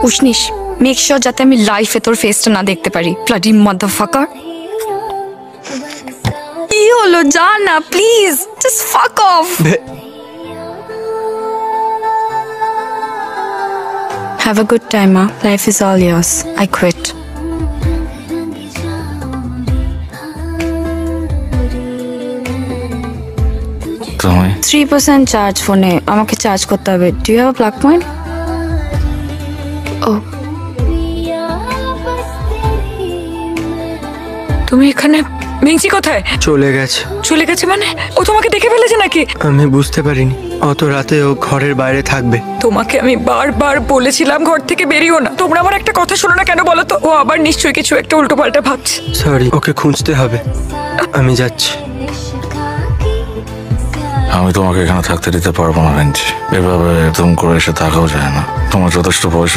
Ushnish make sure যাতে আমি লাইফে তোর ফেসটা না দেখতে পারি ব্লাডি মাদারফাকার। কি হলো যা না প্লিজ জাস্ট ফাক of. Have a good time, ma. Life is all yours. I quit. তুমি 3% চার্জ ফোনে আমাকে চার্জ করতে হবে। Do you have a plug point? Oh. তুমি এখানে মিংচি কোথায়? চলে গেছে। চলে গেছে মানে? ও তোমাকে দেখে ফেলেছে নাকি? আমি বুঝতে পারিনি অত রাতে ও ঘরের বাইরে থাকবে। তোমাকে আমি বারবার বলেছিলাম ঘর থেকে বেরিও না। তোমরা আমার একটা কথা শোনো না কেন বলো তো? ও আবার নিশ্চয়ই কিছু একটা উল্টোপাল্টা ভাবছে। সরি, ওকে খুঁজতে হবে। আমি যাচ্ছি। আমি তোমাকে এখানে থাকতে দিতে পারবো না রেঞ্জ। এভাবে একদম করে এসে থাকাও যায় না। তোমার যথেষ্ট বয়স